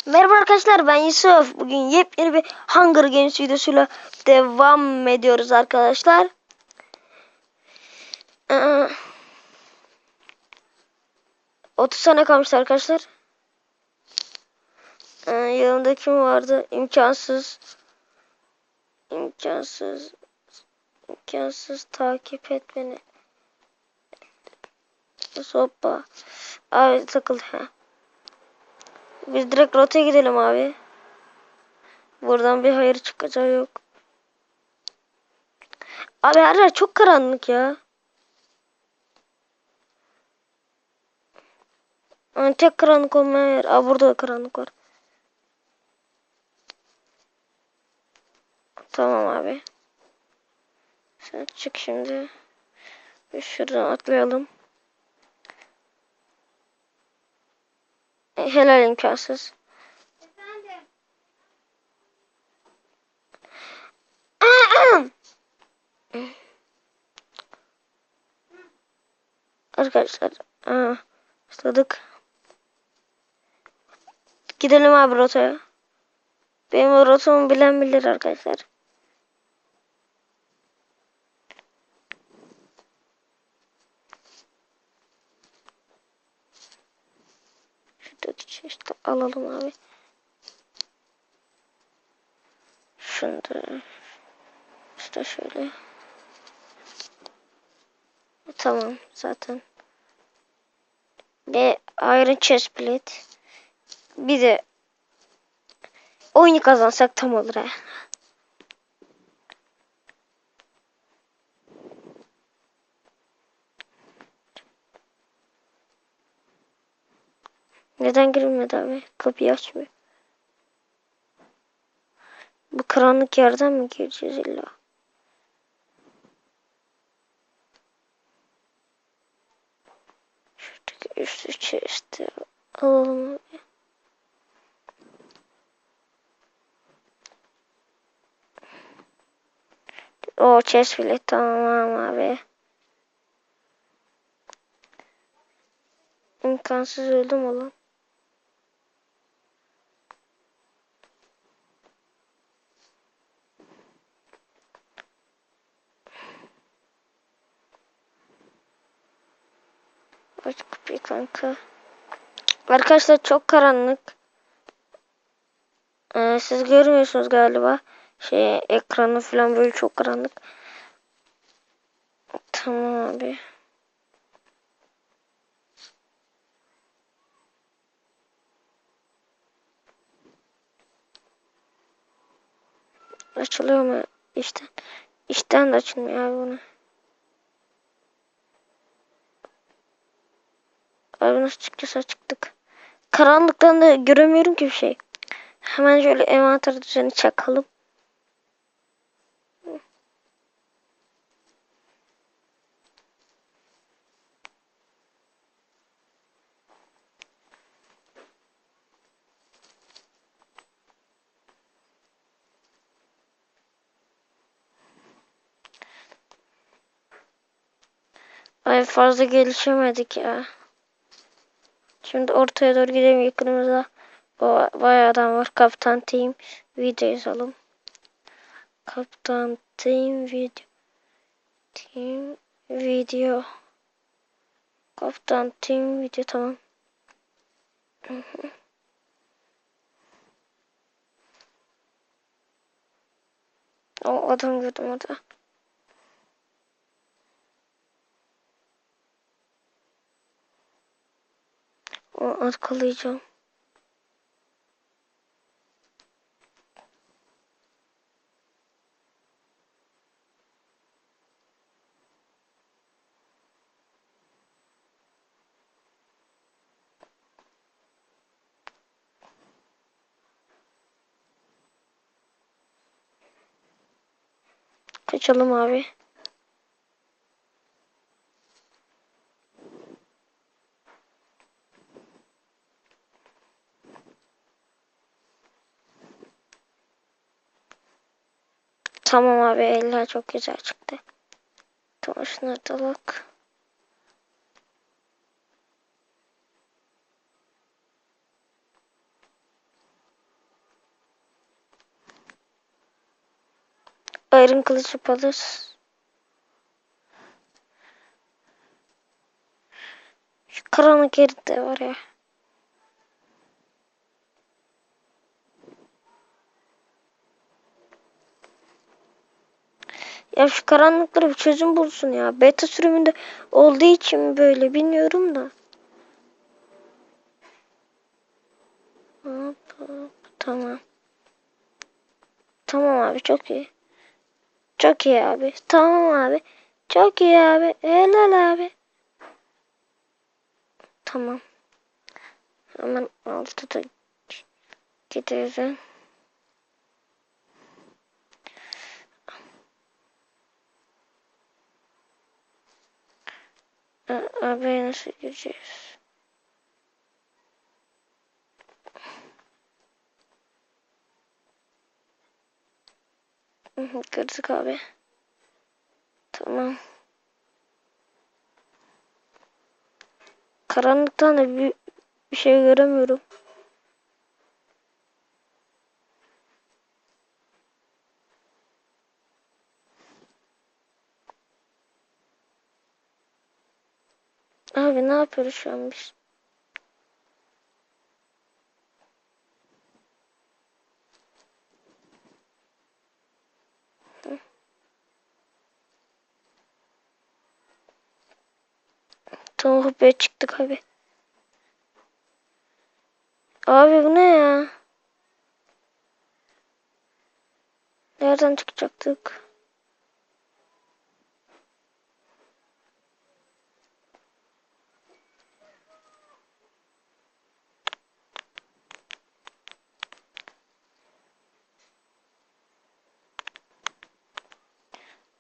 Merhaba arkadaşlar, ben Yusuf. Bugün yepyeni bir Hunger Games videosuyla devam ediyoruz arkadaşlar. 30 sene kalmıştı arkadaşlar. Yanımda kim vardı? İmkansız. İmkansız takip et beni. Hoppa. Abi takıldı. Biz direkt rotaya gidelim abi. Buradan bir hayır çıkacağı yok. Abi her yer çok karanlık ya. Tek karanlık olmayan yer. Aa, burada da karanlık var. Tamam abi. Sen çık şimdi. Şuradan atlayalım. Helal imkansız. Arkadaşlar. Başladık. Gidelim abi rotaya. Benim o rotamı bilen bilir arkadaşlar. Şuradaki işte alalım abi. Şunu da işte şöyle. Tamam zaten. Ve Iron Chestplate. Bir de oyunu kazansak tam olur ha. Neden girilmedi abi? Kapıyı açmıyor. Bu karanlık yerden mi gireceğiz illa? Şuradaki üstü chest'i alalım abi. O chestplate tamam abi. İmkansız öldüm oğlum. Aç kapıyı kanka. Arkadaşlar çok karanlık. Siz görmüyorsunuz galiba. Ekranı falan böyle çok karanlık. Tamam abi. Açılıyor mu işten? İşten de açılmıyor abi bunu. Abi nasıl çıkacağız, çıktık. Karanlıktan da göremiyorum ki bir şey. Hemen şöyle envanter düzeni çakalım. Ay fazla gelişemedik ya. Şimdi ortaya doğru gidelim, yakınımızda. Bayağı adam var. Kaptan Team video yazalım. Kaptan Team video. Team video. Kaptan Team video tamam. O adam gördüm orada. O arkalayacağım. Kaçalım abi. Tamam abi, eller çok güzel çıktı. Tamam, şunları da bak. Iron kılıç yaparız. Şu karanlık yerde var ya. Ya şu karanlıklara bir çözüm bulsun ya. Beta sürümünde olduğu için böyle bilmiyorum da. Hop, hop, tamam. Tamam abi çok iyi. Çok iyi abi. Tamam abi. Çok iyi abi. Helal abi. Tamam. Hemen altıda gidiyorum. Abi nasıl gireceğiz? Kırdık abi. Tamam. Karanlıktan da bir şey göremiyorum. Abi ne yapıyoruz şu an biz? Tamam hopaya çıktık abi. Abi bu ne ya? Nereden çıkacaktık?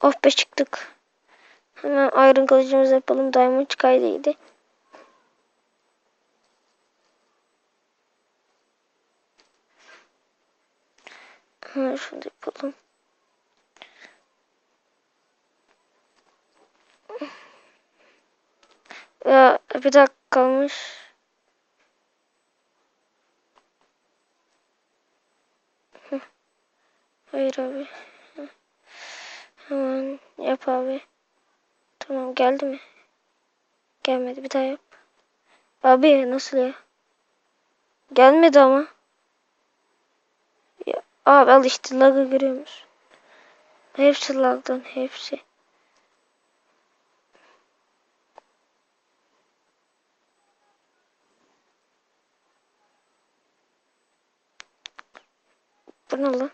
Oh be çıktık. Hemen Iron kılıcımızı yapalım. Diamond kaydıydı. Hemen şunu da yapalım. Ya bir dakika kalmış. Hayır abi. Hemen yap abi. Tamam geldi mi? Gelmedi bir daha yap. Abi nasıl ya? Gelmedi ama. Ya, abi al işte lag'ı görüyor musun? Hepsi lag'dan hepsi. Bu ne lan?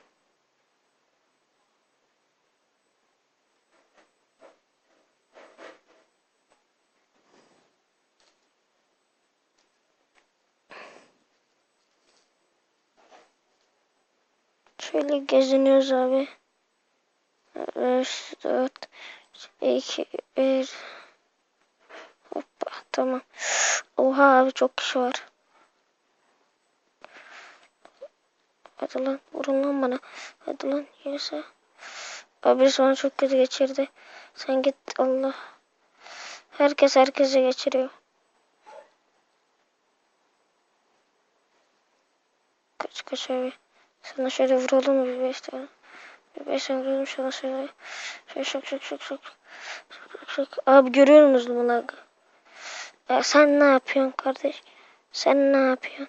Şöyle geziniyoruz abi. 5, 4, 2, 1. Hoppa tamam. Oha abi çok kişi var. Hadi lan vurun lan bana. Hadi lan yoksa. Abi birisi bana çok kötü geçirdi. Sen git Allah. Herkes herkese geçiriyor. Kaç kaç abi. Sana şöyle vuralım mı bir 5 tane. Bir 5 tane vuralım şuna şöyle. Şöyle şok şok şok şok. Şok şok. Abi görüyor musunuz bunu? Ya sen ne yapıyorsun kardeş? Sen ne yapıyorsun?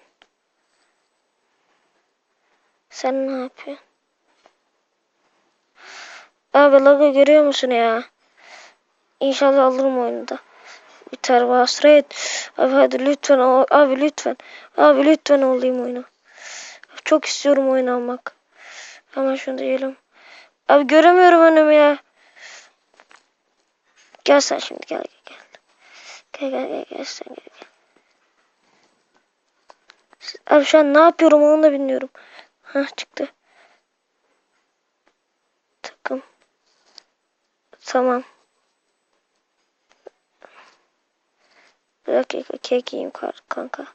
Sen ne yapıyorsun? Abi lagı görüyor musun ya? İnşallah alırım oyunda. Biter hasret. Abi hadi lütfen abi lütfen. Abi lütfen olayım oyunu. Çok istiyorum oyunu almak. Hemen şunu diyelim. Abi göremiyorum önümü ya. Gel sen şimdi gel gel. Gel gel gel gel sen gel. Abi şu an ne yapıyorum onu da bilmiyorum. Hah çıktı. Takım. Tamam. Bir dakika kek yiyeyim kanka.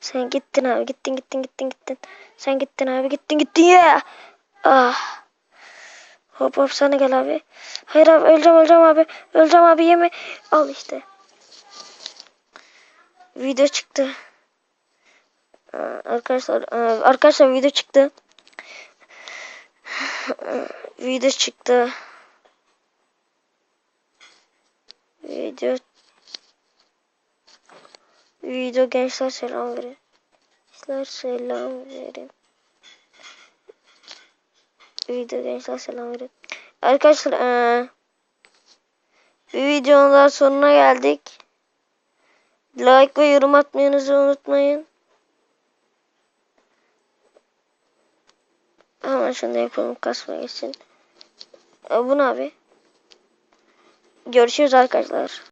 Sen gittin abi gittin. Sen gittin abi gittin ya. Yeah. Ah. Hop hop sana gel abi. Hayır abi öleceğim abi. Öleceğim abi yeme. Al işte. Video çıktı. Arkadaşlar video çıktı. Video çıktı. Video gençler selam verin. Gençler selam verin. Video gençler selam verin. Arkadaşlar bir videonun daha sonuna geldik. Like ve yorum atmayınızı unutmayın. Hemen şunu da yapalım, kasmaya geçsin. Bu ne abi? Görüşürüz arkadaşlar.